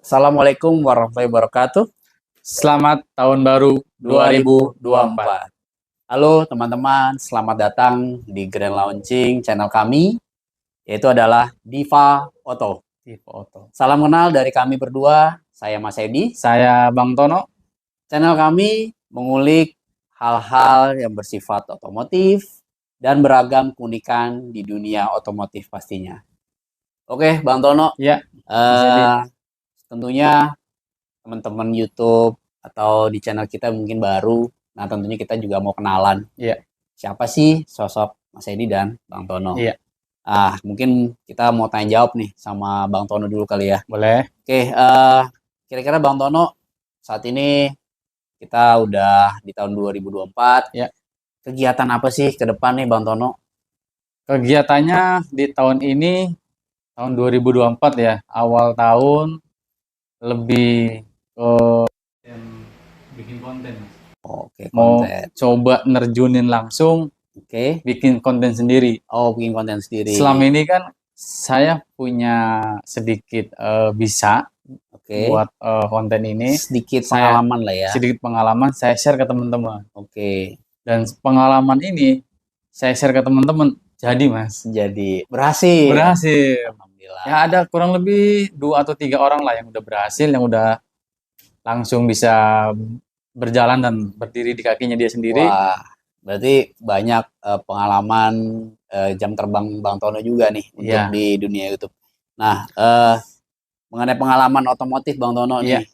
Assalamualaikum warahmatullahi wabarakatuh. Selamat tahun baru 2024. 2024. Halo teman-teman, selamat datang di Grand Launching channel kami, yaitu adalah Diva Auto. Salam kenal dari kami berdua, saya Mas Edi. Saya Bang Tono. Channel kami mengulik hal-hal yang bersifat otomotif dan beragam keunikan di dunia otomotif pastinya. Oke, Bang Tono. Ya, Mas Edi. Tentunya teman-teman YouTube atau di channel kita mungkin baru. Nah, tentunya kita juga mau kenalan. Iya. Siapa sih sosok Mas Edi dan Bang Tono? Iya. Mungkin kita mau tanya jawab nih sama Bang Tono dulu kali ya. Boleh. Oke, kira-kira Bang Tono saat ini kita udah di tahun 2024. Ya. Kegiatan apa sih ke depan nih Bang Tono? Kegiatannya di tahun ini, tahun 2024 ya, awal tahun lebih bikin konten. Oke, Mau konten. coba nerjunin langsung, Oke. bikin konten sendiri. Oh, bikin konten sendiri. Selama ini kan saya punya sedikit bisa buat konten ini. Sedikit pengalaman lah ya. Sedikit pengalaman saya share ke teman-teman. Oke. Dan pengalaman ini saya share ke teman-teman, jadi Mas. Jadi berhasil. Alhamdulillah. Ya ada kurang lebih 2 atau 3 orang lah yang udah berhasil, yang udah langsung bisa berjalan dan berdiri di kakinya dia sendiri. Wah, berarti banyak pengalaman jam terbang Bang Tono juga nih untuk di dunia YouTube. Nah, mengenai pengalaman otomotif Bang Tono nih,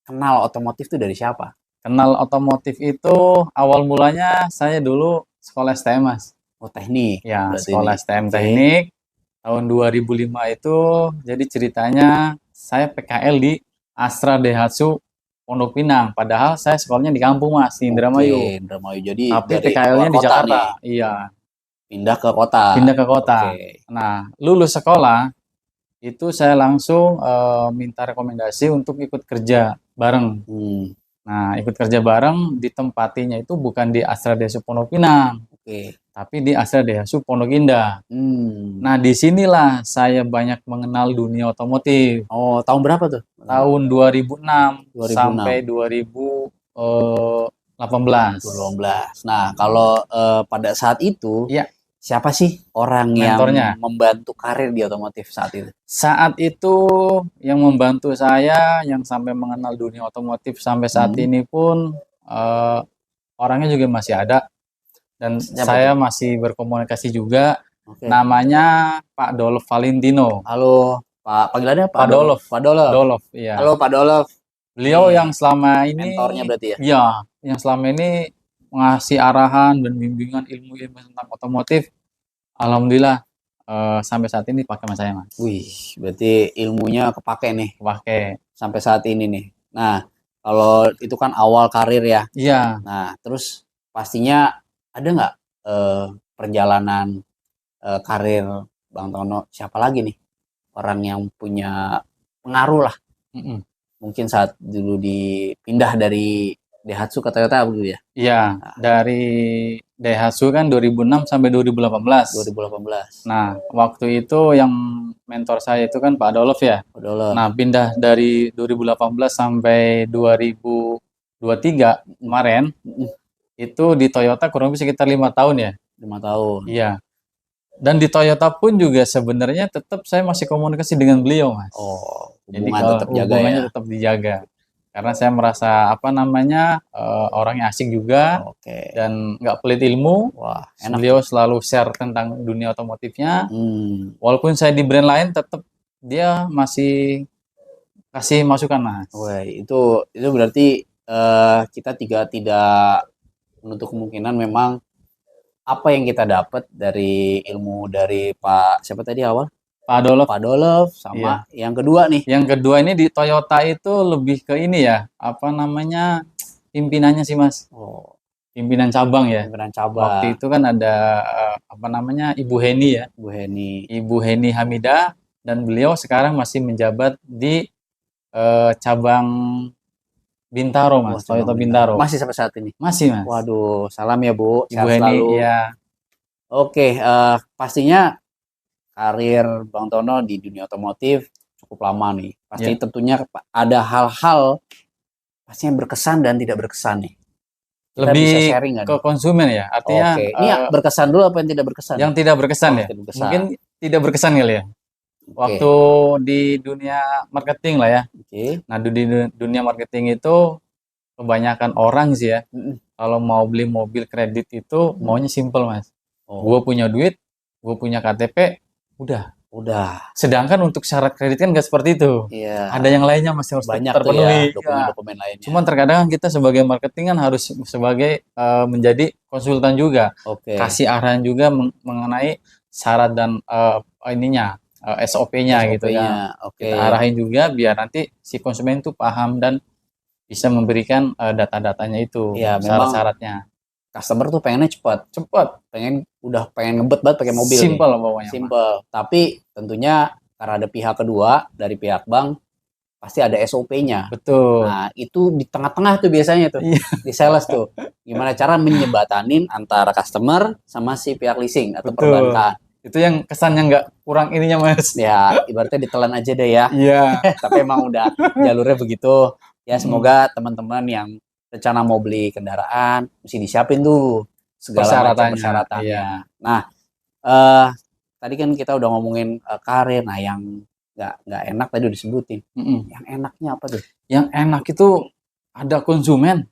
kenal otomotif itu dari siapa? Kenal otomotif itu awal mulanya saya dulu sekolah STM, Mas. Oh, teknik. Ya, sekolah STM teknik. Tahun 2005 itu, jadi ceritanya saya PKL di Astra Daihatsu Pondok Pinang. Padahal saya sekolahnya di kampung, Mas, di Indramayu. Indramayu. Jadi tapi PKL-nya di Jakarta. Nih. Iya. Pindah ke kota. Pindah ke kota. Nah, lulus sekolah itu saya langsung minta rekomendasi untuk ikut kerja bareng. Nah, ikut kerja bareng ditempatinya itu bukan di Astra Daihatsu Pondok Pinang, tapi di Astra Daihatsu Pondok Indah. Nah, disinilah saya banyak mengenal dunia otomotif. Oh, tahun berapa tuh? Tahun 2006 sampai 2018. Nah, kalau pada saat itu, siapa sih orang mentornya yang membantu karir di otomotif saat itu? Saat itu yang membantu saya, yang sampai mengenal dunia otomotif sampai saat ini pun orangnya juga masih ada. Dan saya masih berkomunikasi juga. Namanya Pak Dolof Valentino. Halo, Pak, panggilannya Pak Dolof. Pak Dolof. Dolof, iya. Halo Pak Dolof. Beliau yang selama ini mentornya berarti ya? Iya, yang selama ini mengasih arahan dan bimbingan ilmu-ilmu tentang otomotif. Alhamdulillah sampai saat ini pakai sama saya, Mas. Wih, berarti ilmunya kepake nih. Kepake. Sampai saat ini nih. Nah, kalau itu kan awal karir ya? Iya. Nah, terus pastinya ada nggak perjalanan karir Bang Tono, siapa lagi nih orang yang punya pengaruh lah? Mungkin saat dulu dipindah dari Daihatsu ke Toyota begitu ya? Iya, dari Daihatsu kan 2006 sampai 2018. 2018. Nah, waktu itu yang mentor saya itu kan Pak Dolof ya. Pak Dolof. Nah, pindah dari 2018 sampai 2023 kemarin, itu di Toyota kurang lebih sekitar 5 tahun ya. 5 tahun. Iya. Dan di Toyota pun juga sebenarnya tetap saya masih komunikasi dengan beliau, Mas. Oh, hubungannya tetap dijaga. Karena saya merasa orangnya asik juga dan nggak pelit ilmu. Wah, enak. Beliau selalu share tentang dunia otomotifnya. Walaupun saya di brand lain, tetap dia masih kasih masukan, Mas. Wah, itu berarti kita tidak menutup kemungkinan memang apa yang kita dapat dari ilmu dari Pak siapa tadi awal? Pak Dolof sama yang kedua nih. Yang kedua ini di Toyota itu lebih ke ini ya, pimpinannya sih, Mas. Oh, pimpinan cabang ya. Pimpinan cabang. Waktu itu kan ada Ibu Heni ya. Ibu Heni Hamidah, dan beliau sekarang masih menjabat di cabang Bintaro, Mas. Toyota Bintaro. Masih sampai saat ini? Masih, Mas. Waduh, salam ya Bu. Ibu Heni, ya. Oke, pastinya karir Bang Tono di dunia otomotif cukup lama nih. Pasti Ya. tentunya ada hal-hal pastinya berkesan dan tidak berkesan nih. Kita Lebih bisa sharing nggak ke nih? konsumen ya, artinya Oke, ini berkesan dulu apa yang tidak berkesan yang nih? tidak berkesan Oh, ya. tidak berkesan. Mungkin tidak berkesan kali ya. Oke, Waktu di dunia marketing lah ya. oke. Nah, di dunia marketing itu kebanyakan orang sih ya, Mm-mm. kalau mau beli mobil kredit itu maunya simple mas. Oh, Gue punya duit, gue punya KTP, udah. udah. Sedangkan untuk syarat kredit kan nggak seperti itu. Iya, Ada yang lainnya masih harus banyak tuh ya terpenuhi. Ya. dokumen-dokumen lainnya. Cuman terkadang kita sebagai marketing kan harus sebagai menjadi konsultan juga, Oke. kasih arahan juga mengenai syarat dan SOP-nya gitu kan. SOP-nya. Oke. Kita arahin juga biar nanti si konsumen itu paham dan bisa memberikan data-datanya itu, Iya, memang syarat-syaratnya. customer tuh pengennya cepat. Cepat, Pengen ngebet banget pakai mobil nih. simple pokoknya. Mas. Simple. Tapi tentunya karena ada pihak kedua dari pihak bank pasti ada SOP-nya. Betul. Nah, itu di tengah-tengah tuh biasanya tuh. Iya. Di sales tuh. Gimana cara menyebatanin antara customer sama si pihak leasing atau Betul. perbankan. Itu yang kesannya nggak kurang ininya mas. Ya, ibaratnya ditelan aja deh ya. Iya. Tapi emang udah jalurnya begitu. Ya, semoga teman-teman yang rencana mau beli kendaraan mesti disiapin tuh segala macam persyaratannya. Iya. Nah, tadi kan kita udah ngomongin karir. Nah, yang nggak enak tadi udah disebutin. Yang enaknya apa tuh? Yang enak itu ada konsumen.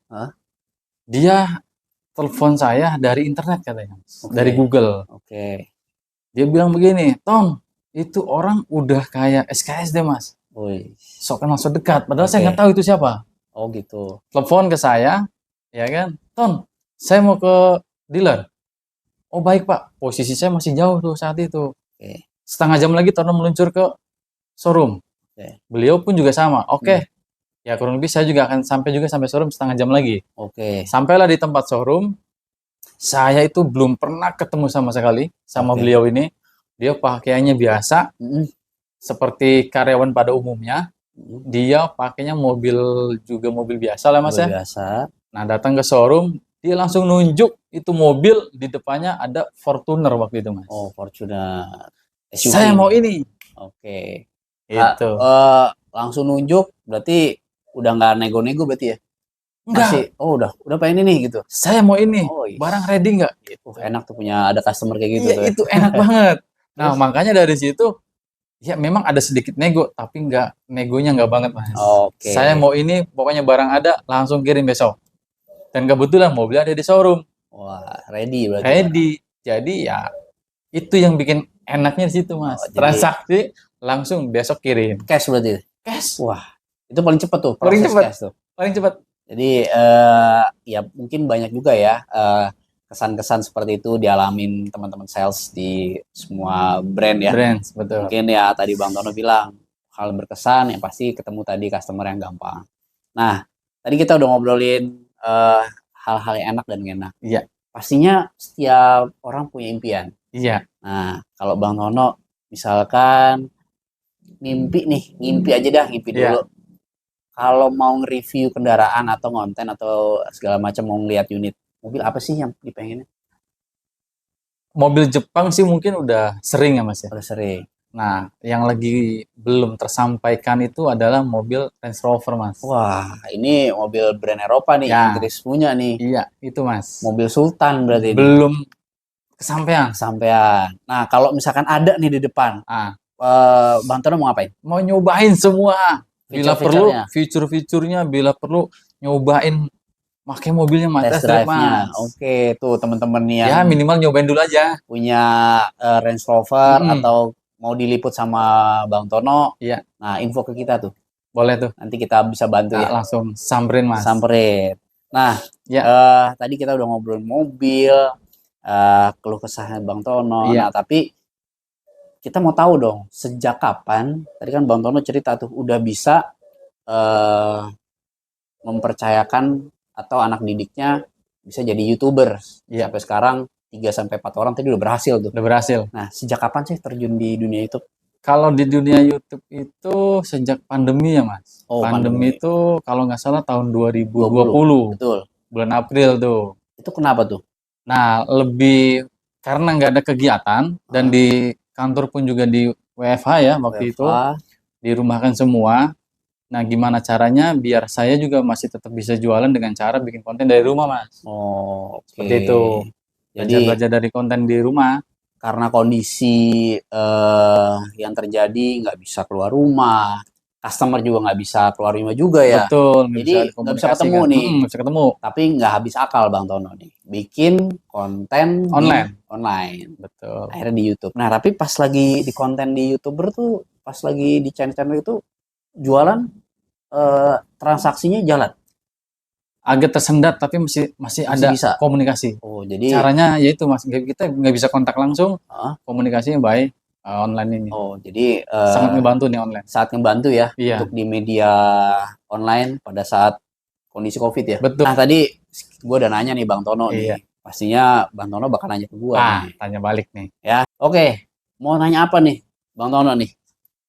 Dia telepon saya dari internet katanya, dari Google. Oke. Dia bilang begini, Ton, itu orang udah kayak SKS deh mas. Sok kenal sok dekat. Padahal saya nggak tahu itu siapa. Oh gitu. Telepon ke saya, ya kan, Ton, saya mau ke dealer. Oh baik pak, posisi saya masih jauh tuh saat itu. Setengah jam lagi Ton meluncur ke showroom. Beliau pun juga sama. Oke. Ya kurang lebih saya juga akan sampai showroom setengah jam lagi. Sampailah di tempat showroom. Saya itu belum pernah ketemu sama sekali sama beliau ini. Dia pakaiannya biasa, seperti karyawan pada umumnya. Dia pakainya mobil biasa lah mas ya. Biasa. Nah datang ke showroom, dia langsung nunjuk itu mobil, di depannya ada Fortuner waktu itu mas. Oh Fortuner. Saya mau ini. Oke. Itu. Langsung nunjuk, berarti udah nggak nego-nego berarti ya? Enggak. Udah pengen ini gitu. Saya mau ini. Barang ready nggak? Gitu. Enak tuh punya ada customer kayak gitu. Iya, itu enak banget. Nah, makanya dari situ ya memang ada sedikit nego, tapi negonya nggak banget, Mas. Oke. Saya mau ini, pokoknya barang ada langsung kirim besok. Dan kebetulan mobilnya ada di showroom. Wah, ready berarti. Ready. Jadi ya itu yang bikin enaknya di situ, Mas. Transaksi langsung besok kirim. Cash berarti. Cash. Wah, itu paling cepat tuh. Paling cepat. Cash tuh. Paling cepat. Jadi ya mungkin banyak juga ya kesan-kesan seperti itu dialamin teman-teman sales di semua brand ya. Brand, betul. Mungkin ya tadi Bang Tono bilang hal berkesan yang pasti ketemu tadi customer yang gampang. Nah, tadi kita udah ngobrolin hal-hal yang enak dan enak. Iya. Pastinya setiap orang punya impian. Iya. Nah, kalau Bang Tono misalkan ngimpi aja dah, ngimpi dulu. Kalau mau nge-review kendaraan atau konten atau segala macam mau ngeliat unit, mobil apa sih yang dipengennya? Mobil Jepang sih mungkin udah sering ya Mas ya. Udah sering. Nah, yang lagi belum tersampaikan itu adalah mobil Range Rover Mas. Wah, ini mobil brand Eropa nih, Inggris punya nih. Iya, itu Mas. Mobil Sultan berarti. Belum kesampaian. Nah, kalau misalkan ada nih di depan, Bang Tono mau ngapain? Mau nyobain semua. Bila perlu fitur-fiturnya, bila perlu nyobain pakai mobilnya test drive-nya. Oke, tuh teman-teman yang ya minimal nyobain dulu aja. Punya Range Rover atau mau diliput sama Bang Tono. Iya. Nah, info ke kita tuh. Boleh tuh. Nanti kita bisa bantu ya. Langsung samperin Mas. Samperin. Nah, tadi kita udah ngobrol mobil, keluh kesahnya Bang Tono. Nah, tapi kita mau tahu dong, sejak kapan, tadi kan Bang Tono cerita tuh, udah bisa mempercayakan atau anak didiknya bisa jadi YouTuber. Sampai sekarang 3-4 orang tadi udah berhasil tuh. Udah berhasil. Nah, sejak kapan sih terjun di dunia YouTube? Kalau di dunia YouTube itu sejak pandemi ya Mas. Pandemi itu kalau nggak salah tahun 2020. Betul. Bulan April tuh. Itu kenapa tuh? Nah, lebih karena nggak ada kegiatan dan di kantor pun juga di WFH ya waktu itu. dirumahkan semua. Nah, gimana caranya biar saya juga masih tetap bisa jualan dengan cara bikin konten dari rumah, Mas. Oh, oke. Seperti itu. Jadi Belajar dari konten di rumah. karena kondisi yang terjadi nggak bisa keluar rumah, customer juga nggak bisa keluar rumah juga ya. Betul, nggak bisa Jadi nggak bisa ketemu kan. nih. Nggak bisa ketemu. Tapi nggak habis akal Bang Tono nih. Bikin konten Online. online. Betul. Akhirnya di YouTube. Nah, tapi pas lagi di konten di YouTuber tuh, pas lagi di channel-channel itu jualan transaksinya jalan. Agak tersendat tapi masih ada bisa komunikasi. Oh, jadi caranya yaitu Mas, kita nggak bisa kontak langsung, komunikasinya by online ini. Oh, jadi sangat ngebantu nih online. Sangat ngebantu ya Iya. untuk di media online pada saat kondisi COVID ya. Betul. Nah, tadi gue udah nanya nih Bang Tono Iya. nih. Pastinya Bang Tono bakal nanya ke gue nih. Tanya balik nih. Ya, oke. Mau nanya apa nih Bang Tono nih?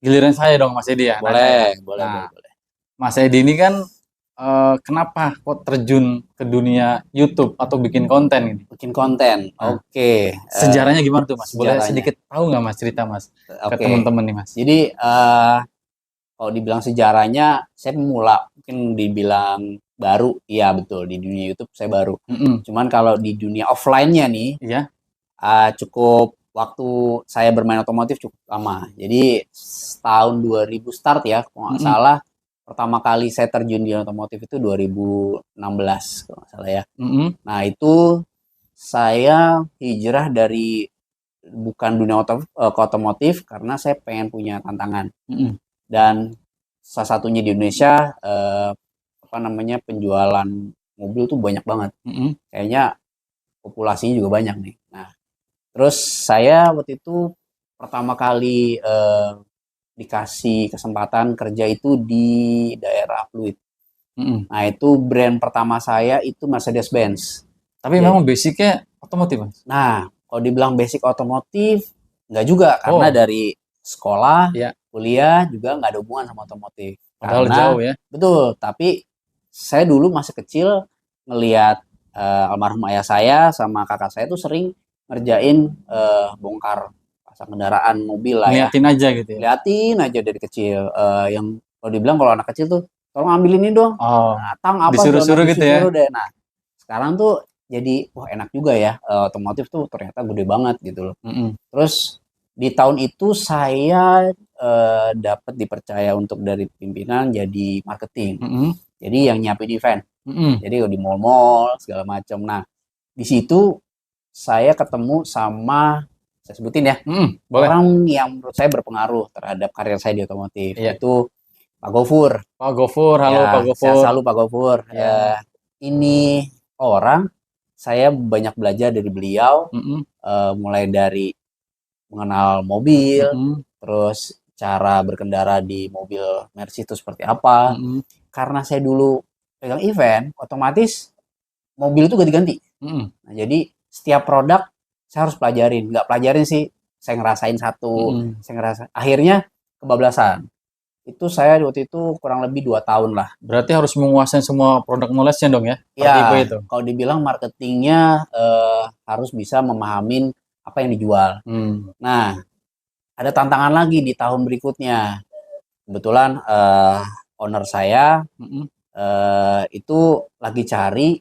Giliran saya dong Mas Edi ya. Boleh, boleh. Mas Edi ini kan kenapa kok terjun ke dunia YouTube atau bikin konten ini? Bikin konten, oke. Sejarahnya gimana tuh Mas? Boleh sedikit tahu nggak Mas cerita Mas ke teman-teman nih Mas? Jadi kalau dibilang sejarahnya, saya pemula, mungkin dibilang baru, iya betul, di dunia YouTube saya baru. Cuman kalau di dunia offline-nya nih, cukup waktu saya bermain otomotif cukup lama. Jadi tahun 2000 start ya, kalau nggak salah. Pertama kali saya terjun di otomotif itu 2016 kalau nggak salah ya. Nah, itu saya hijrah dari bukan dunia otomotif karena saya pengen punya tantangan. Dan salah satunya di Indonesia penjualan mobil tuh banyak banget. Kayaknya populasinya juga banyak nih. Nah, terus saya waktu itu pertama kali dikasih kesempatan kerja itu di daerah Fluid. Nah, itu brand pertama saya itu Mercedes-Benz. Tapi memang basicnya otomotif, Mas? Nah, kalau dibilang basic otomotif, nggak juga. Karena dari sekolah, kuliah juga nggak ada hubungan sama otomotif. Padahal jauh ya? Betul, tapi saya dulu masih kecil ngelihat almarhum ayah saya sama kakak saya tuh sering ngerjain bongkar kendaraan mobil lah ya. Liatin aja gitu ya? Liatin aja dari kecil. Yang kalau dibilang kalau anak kecil tuh, tolong ambil ini dong. Tang apa disuruh-suruh gitu ya? Deh. Nah, sekarang tuh jadi, wah enak juga ya. Otomotif tuh ternyata gede banget gitu loh. Terus di tahun itu saya dapat dipercaya untuk dari pimpinan jadi marketing. Jadi yang nyiapin event. Jadi di mall-mall segala macam. Nah, di situ saya ketemu sama, saya sebutin ya, orang yang menurut saya berpengaruh terhadap karir saya di otomotif. Itu Pak Gofur. Pak Gofur, halo Pak Gofur. Sehat selalu Pak Gofur. Ini orang saya banyak belajar dari beliau, mulai dari mengenal mobil, terus cara berkendara di mobil Mercy itu seperti apa. Karena saya dulu pegang event, otomatis mobil itu ganti-ganti. Nah, jadi setiap produk saya harus pelajarin. Nggak pelajarin sih, saya ngerasain satu, akhirnya kebablasan. Itu saya waktu itu kurang lebih 2 tahun lah. Berarti harus menguasai semua produk knowledge-nya dong ya? Iya, kalau dibilang marketingnya harus bisa memahamin apa yang dijual. Nah, ada tantangan lagi di tahun berikutnya. Kebetulan owner saya itu lagi cari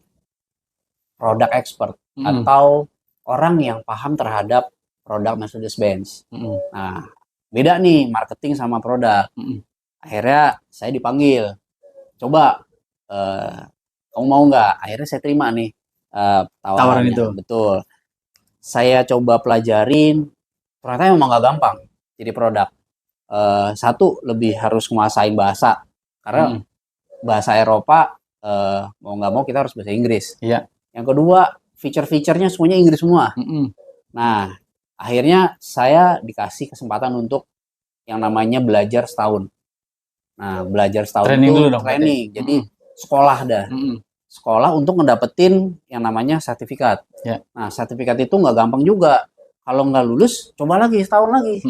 produk expert atau orang yang paham terhadap produk Mercedes-Benz. Nah, beda nih marketing sama produk. Akhirnya saya dipanggil, coba kamu mau nggak? Akhirnya saya terima nih tawaran itu. Betul. Saya coba pelajarin, ternyata memang nggak gampang jadi produk. Satu, lebih harus menguasai bahasa, karena bahasa Eropa mau nggak mau kita harus bahasa Inggris. Yang kedua, feature-featurenya semuanya Inggris semua. Nah, akhirnya saya dikasih kesempatan untuk yang namanya belajar setahun. Nah, belajar setahun training itu dulu dong, training. Jadi sekolah dah. Sekolah untuk ngedapetin yang namanya sertifikat. Nah, sertifikat itu nggak gampang juga. Kalau nggak lulus, coba lagi setahun lagi.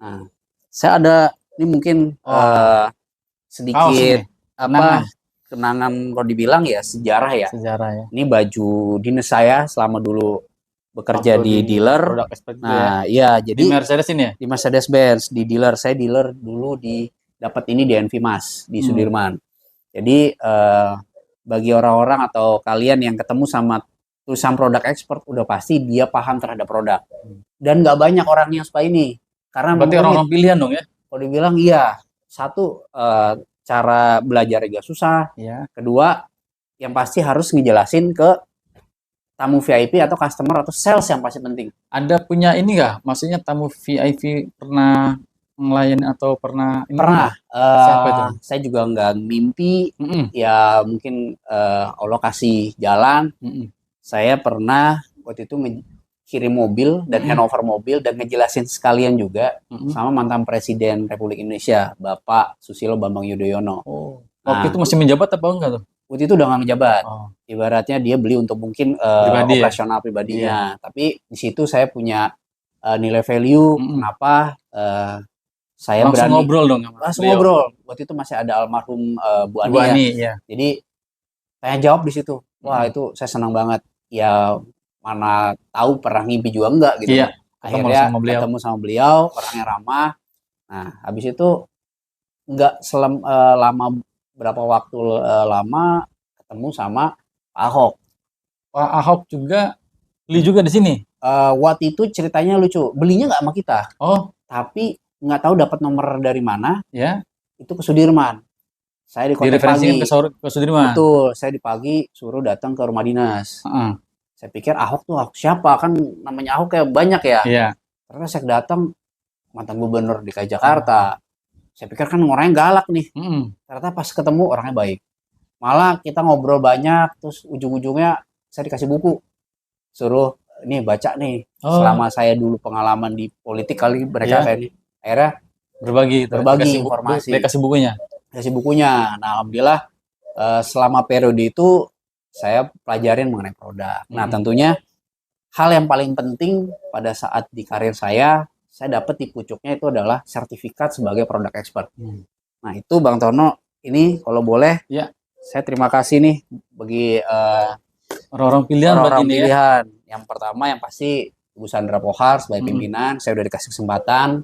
Nah, saya ada ini mungkin sedikit kenangan kalau dibilang ya sejarah ya. Ini baju dinas saya selama dulu bekerja di dealer. Nah, iya, jadi di Mercedes ini ya? Di Mercedes-Benz, di dealer. Saya dealer dulu di dapat ini di Envimas di Sudirman. Jadi bagi orang-orang atau kalian yang ketemu sama tulisan produk expert, udah pasti dia paham terhadap produk. Dan nggak banyak orang yang suka ini. Karena berarti orang-orang pilihan dong ya? Kalau dibilang iya, satu cara belajar juga susah. Ya. Kedua, yang pasti harus ngejelasin ke tamu VIP atau customer atau sales yang pasti penting. Ada punya ini nggak? Maksudnya tamu VIP pernah ngelayan atau pernah? Pernah. Siapa itu? Saya juga nggak mimpi. Ya mungkin Allah kasih jalan. Saya pernah waktu itu kirim mobil dan handover mobil dan ngejelasin sekalian juga sama mantan Presiden Republik Indonesia, Bapak Susilo Bambang Yudhoyono. Waktu itu masih menjabat apa enggak tuh? Waktu itu udah nggak menjabat. Ibaratnya dia beli untuk mungkin operasional pribadinya. Tapi di situ saya punya nilai value. Kenapa saya langsung berani ngobrol dong? Langsung ngobrol. Waktu itu masih ada almarhum Bu Ani, ya. Jadi saya jawab di situ. Wah itu saya senang banget. Ya mana tahu pernah ngimpi juga enggak gitu. Akhirnya ketemu sama beliau, orangnya ramah. Nah habis itu enggak lama berapa waktu lama ketemu sama Pak Ahok. Pak Ahok juga beli juga di sini. Waktu itu ceritanya lucu. Belinya nggak sama kita. Tapi nggak tahu dapat nomor dari mana. Ya. Itu ke Sudirman. Saya di kota pagi. Ke Sudirman. Betul. Saya di pagi suruh datang ke rumah dinas. Saya pikir Ahok tuh siapa, kan namanya Ahok kayak banyak ya. Iya. Ternyata saya datang mantan gubernur DKI Jakarta. Saya pikir kan orangnya galak nih. Ternyata pas ketemu orangnya baik. Malah kita ngobrol banyak, terus ujung-ujungnya saya dikasih buku. Suruh nih baca nih. Selama saya dulu pengalaman di politik kali mereka kayak ini. Akhirnya berbagi informasi. Dikasih bukunya. Kasih bukunya. Nah alhamdulillah selama periode itu saya pelajarin mengenai produk. Nah tentunya hal yang paling penting pada saat di karir saya dapat di pucuknya itu adalah sertifikat sebagai produk expert. Nah itu Bang Tono, ini kalau boleh, saya terima kasih nih bagi orang-orang pilihan. Yang pertama yang pasti Ibu Sandra Pohar sebagai pimpinan, saya udah dikasih kesempatan.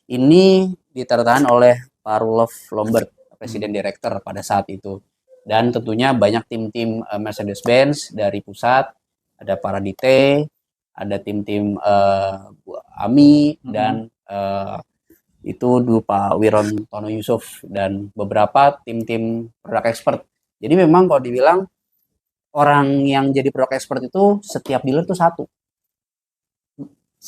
Ini ditertahan oleh Pak Rolof Lombard, Presiden Direktur pada saat itu. Dan tentunya banyak tim-tim Mercedes-Benz dari pusat, ada para Dite, ada tim-tim Bu Ami, dan itu dulu Pak Wiron Tono Yusuf, dan beberapa tim-tim produk expert. Jadi memang kalau dibilang orang yang jadi produk expert itu setiap dealer tuh satu.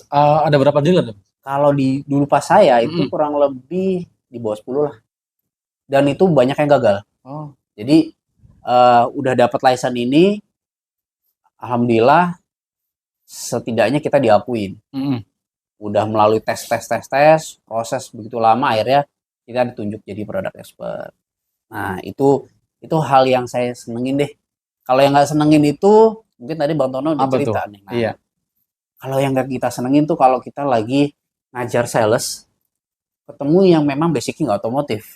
Ada berapa dealer? Kalau dulu pas saya itu kurang lebih di bawah 10 lah. Dan itu banyak yang gagal. Jadi udah dapat license ini, alhamdulillah setidaknya kita diakuin. Udah melalui tes, proses begitu lama, akhirnya kita ditunjuk jadi produk expert. Nah itu hal yang saya senengin deh. Kalau yang nggak senengin itu mungkin tadi Bang Tono udah cerita nih. Nah, kalau yang nggak kita senengin tuh kalau kita lagi ngajar sales, ketemu yang memang basicnya nggak otomotif.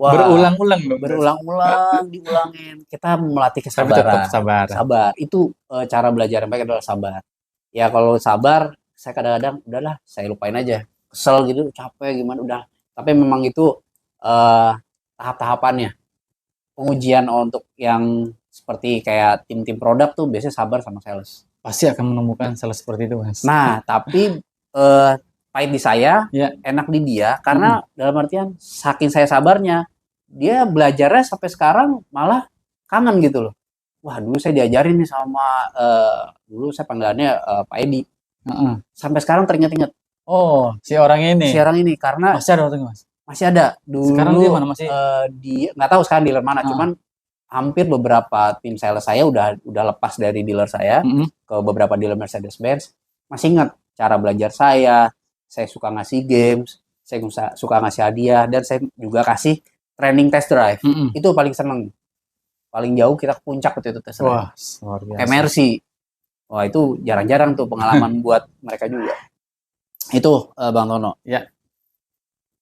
Wah, berulang-ulang diulangin. Kita melatih kesabaran. Sabar. Itu cara belajar yang baik adalah sabar. Ya kalau sabar, saya kadang-kadang udahlah, saya lupain aja. Kesel gitu, capek gimana udah. Tapi memang itu tahap-tahapannya. Pengujian untuk yang seperti kayak tim-tim produk tuh biasanya sabar sama sales. Pasti akan menemukan sales seperti itu, Mas. Nah, tapi pahit di saya, enak di dia, karena dalam artian saking saya sabarnya, dia belajarnya sampai sekarang malah kangen gitu loh. Wah dulu saya diajarin nih sama dulu saya panggilannya Pak Edi. Sampai sekarang teringat-ingat. Oh, si orang ini karena masih ada waktu Mas. Masih ada. Dulu sekarang dia mana masih? Nggak tahu sekarang dealer mana, cuman hampir beberapa tim sales saya udah lepas dari dealer saya ke beberapa dealer Mercedes-Benz. Masih ingat cara belajar saya suka ngasih games, saya suka ngasih hadiah, dan saya juga kasih training test drive. Itu paling seneng. Paling jauh kita ke puncak waktu itu test drive. Wah, luar biasa. Kayak Mercy. Wah, itu jarang-jarang tuh pengalaman buat mereka juga. Itu Bang Tono. Ya.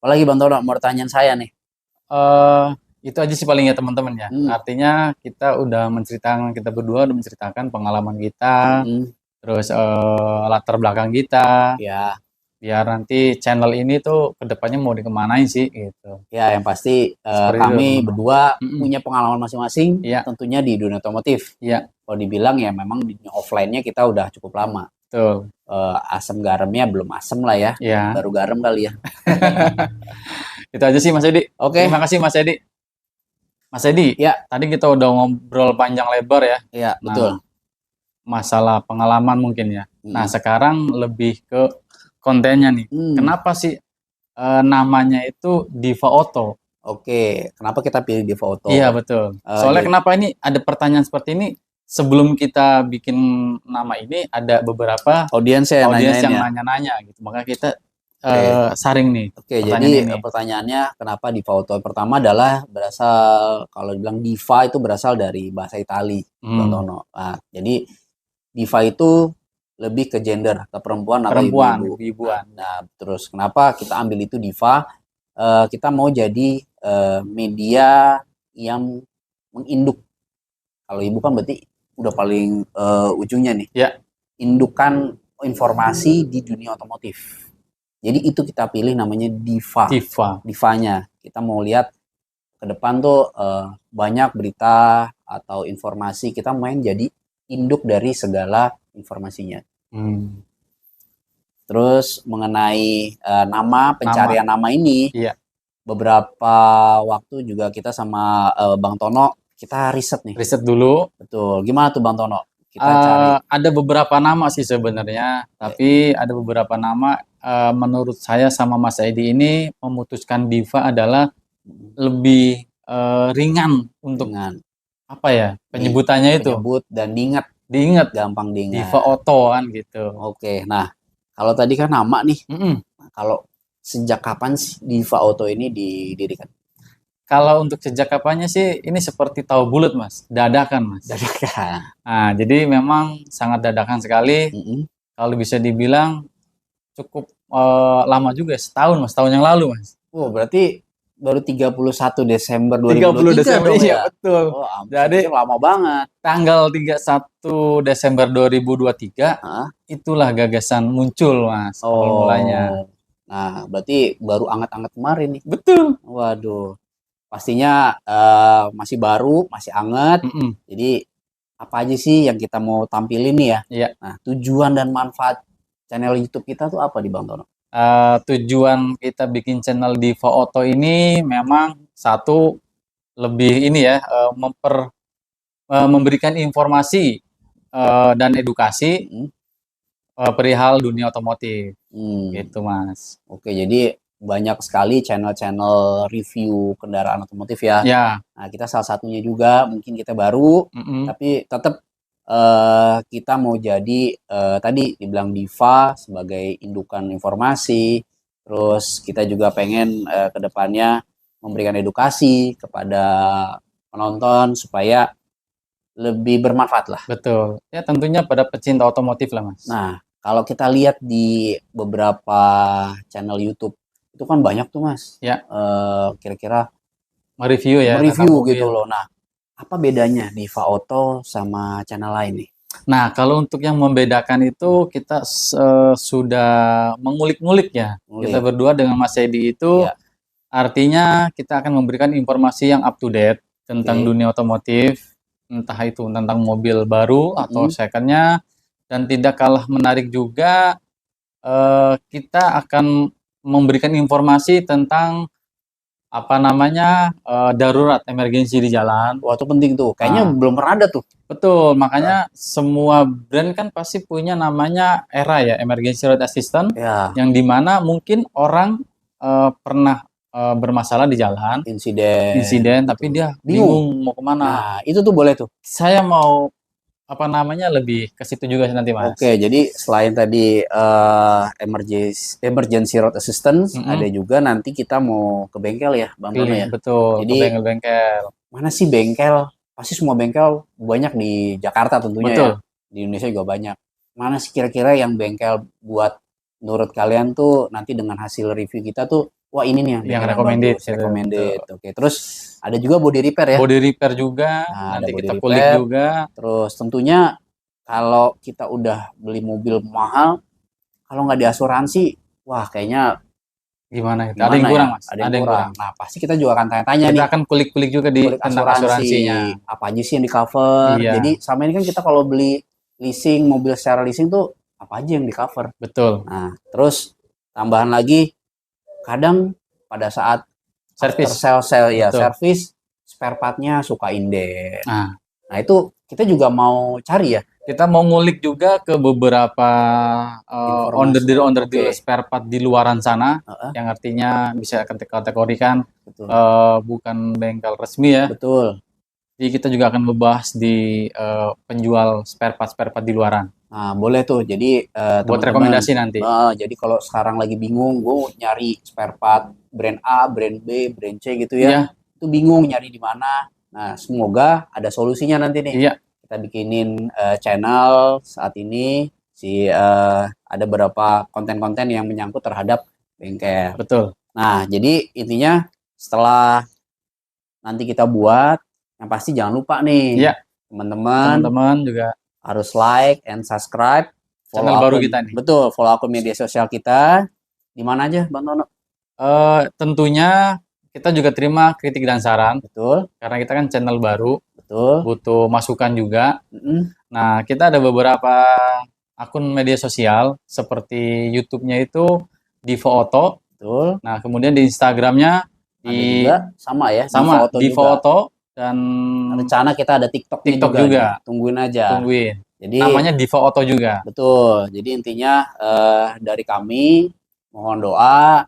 Apalagi Bang Tono mau pertanyaan saya nih. Itu aja sih palingnya teman-teman ya. Artinya kita berdua udah menceritakan pengalaman kita, terus latar belakang kita. Ya. biar nanti channel ini tuh kedepannya mau dikemanain sih gitu. Ya, yang pasti kami berdua punya pengalaman masing-masing, tentunya di dunia otomotif. Kalau dibilang ya memang di offline-nya kita udah cukup lama. Betul. Asam garamnya belum asam lah ya, baru garam kali ya. Itu aja sih Mas Edi. Oke. Terima kasih Mas Edi. Mas Edi, tadi kita udah ngobrol panjang lebar ya. Iya, betul. Masalah pengalaman mungkin ya. Nah, sekarang lebih ke kontennya nih. Kenapa sih namanya itu Diva Auto? Oke, kenapa kita pilih Diva Auto? Iya, betul. Soalnya kenapa ini ada pertanyaan seperti ini? Sebelum kita bikin nama ini ada beberapa audiens yang nanya-nanya gitu. Maka kita saring nih. Oke, jadi pertanyaannya kenapa Diva Auto? Pertama adalah berasal, kalau dibilang diva itu berasal dari bahasa Itali, Bang Tono. Nah, jadi diva itu lebih ke gender, ke perempuan atau ibu-ibuan. Nah, terus kenapa kita ambil itu diva? Kita mau jadi media yang menginduk. Kalau ibu kan berarti udah paling ujungnya nih. Indukan informasi di dunia otomotif. Jadi itu kita pilih namanya diva. Divanya. Kita mau lihat ke depan tuh banyak berita atau informasi, kita main jadi induk dari segala informasinya. Terus mengenai nama, pencarian nama ini, beberapa waktu juga kita sama Bang Tono, kita riset nih. Riset dulu. Betul. Gimana tuh Bang Tono? Kita cari. Ada beberapa nama sih sebenarnya, tapi ada beberapa nama menurut saya sama Mas Edi ini memutuskan diva adalah lebih ringan untuk apa ya penyebutannya itu. Penyebut dan diingat, gampang diingat. Diva Auto kan gitu. Oke, nah kalau tadi kan nama nih, kalau sejak kapan sih Diva Auto ini didirikan? Kalau untuk sejak kapannya sih ini seperti tahu bulat Mas, dadakan Mas. Dadakan. Nah, jadi memang sangat dadakan sekali. Kalau bisa dibilang cukup lama juga, setahun Mas, tahun yang lalu Mas. Oh, berarti baru 31 Desember 2023 Desember, dong, iya, betul. Oh, jadi lama banget. Tanggal 31 Desember 2023 itulah gagasan muncul Mas, awal mulanya. Nah, berarti baru anget-anget kemarin nih. Betul. Waduh. Pastinya masih baru, masih anget. Jadi apa aja sih yang kita mau tampilin nih ya? Nah, tujuan dan manfaat channel YouTube kita tuh apa di Bang Tono? Tujuan kita bikin channel Diva Auto ini memang satu lebih ini ya, memberikan informasi dan edukasi perihal dunia otomotif. Gitu Mas. Oke, jadi banyak sekali channel-channel review kendaraan otomotif ya. Nah, kita salah satunya juga, mungkin kita baru, tapi tetap kita mau jadi tadi dibilang diva sebagai indukan informasi. Terus kita juga pengen ke depannya memberikan edukasi kepada penonton supaya lebih bermanfaat lah. Betul. Ya tentunya pada pecinta otomotif lah Mas. Nah, kalau kita lihat di beberapa channel YouTube itu kan banyak tuh Mas, kira-kira mereview ya, mereview gitu loh. Nah, apa bedanya Diva Auto sama channel lain nih? Nah, kalau untuk yang membedakan itu kita sudah mengulik-ngulik ya. Kita berdua dengan Mas Edi itu artinya kita akan memberikan informasi yang up to date tentang dunia otomotif, entah itu tentang mobil baru atau secondnya, dan tidak kalah menarik juga kita akan memberikan informasi tentang apa namanya darurat emergensi di jalan. Wah, itu penting tuh. Kayaknya belum pernah ada tuh. Betul, makanya semua brand kan pasti punya namanya ERA ya, Emergency Road Assistance, yang dimana mungkin orang pernah bermasalah di jalan, insiden, tapi dia bingung mau kemana. Nah, itu tuh boleh tuh. Saya mau apa namanya lebih ke situ juga nanti Mas. Oke, jadi selain tadi emergency road assistance, ada juga nanti kita mau ke bengkel ya, Bang Tono ya. Betul. Jadi ke bengkel. Mana sih bengkel? Pasti semua bengkel banyak di Jakarta tentunya ya. Di Indonesia juga banyak. Mana sih kira-kira yang bengkel buat menurut kalian tuh nanti dengan hasil review kita tuh, wah ini nih yang recommended. Oke, terus ada juga body repair ya. Body repair juga, nanti kita kulik juga. Terus tentunya kalau kita udah beli mobil mahal, kalau nggak diasuransi, wah kayaknya Gimana itu? gimana Ada yang ya? kurang, Mas. Ada yang kurang. Nah, pasti kita juga akan tanya-tanya Kita nih, akan kulik-kulik juga di kulik tentang asuransi, asuransinya. apa aja sih yang di cover. Iya, Jadi sama ini kan kita kalau beli leasing mobil secara leasing tuh apa aja yang di cover. betul. Nah, terus tambahan lagi, kadang pada saat after Servis. sale ya Betul. service spare partnya suka inden. Nah, Nah itu kita juga mau cari ya kita mau ngulik juga ke beberapa informasi. on-the-deal Oke, spare part di luaran sana, heeh, yang artinya bisa kategorikan betul, bukan bengkel resmi ya. betul. Jadi kita juga akan membahas di penjual spare part di luaran. Nah boleh tuh. Jadi Buat teman-teman, rekomendasi nanti. jadi kalau sekarang lagi bingung, gue nyari spare part brand A, brand B, brand C gitu ya, Iya, itu bingung nyari di mana. Nah semoga ada solusinya nanti nih. iya, Kita bikinin channel saat ini ada beberapa konten-konten yang menyangkut terhadap bengkel. betul. Nah, jadi intinya setelah nanti kita buat, yang pasti jangan lupa nih, Iya, teman-teman teman-teman juga harus like and subscribe, follow channel baru akun, kita nih. betul, follow akun media sosial kita. Di mana aja, Bang Tono? Tentunya kita juga terima kritik dan saran, Betul, karena kita kan channel baru, betul. butuh masukan juga. Mm-mm, Nah, kita ada beberapa akun media sosial, seperti YouTube-nya itu Divo Auto. betul. Nah, kemudian di Instagram-nya Ada juga sama ya, sama Divo Divo juga. Auto, dan Rencana kita ada TikToknya TikTok juga juga. nih. Tungguin aja. Tungguin. Jadi Namanya Divo Auto juga. betul. Jadi intinya dari kami mohon doa,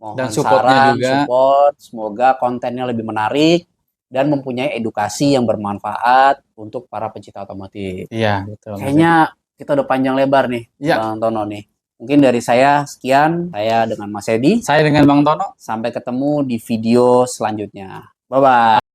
Dan mohon supportnya saran, juga. support. Semoga kontennya lebih menarik dan mempunyai edukasi yang bermanfaat untuk para pecinta otomotif. Iya, betul. Kayaknya kita udah panjang lebar nih, Iya. Bang Tono nih. Mungkin dari saya sekian, saya dengan Mas Edi. Saya dengan Bang Tono. Sampai ketemu di video selanjutnya. Bye-bye.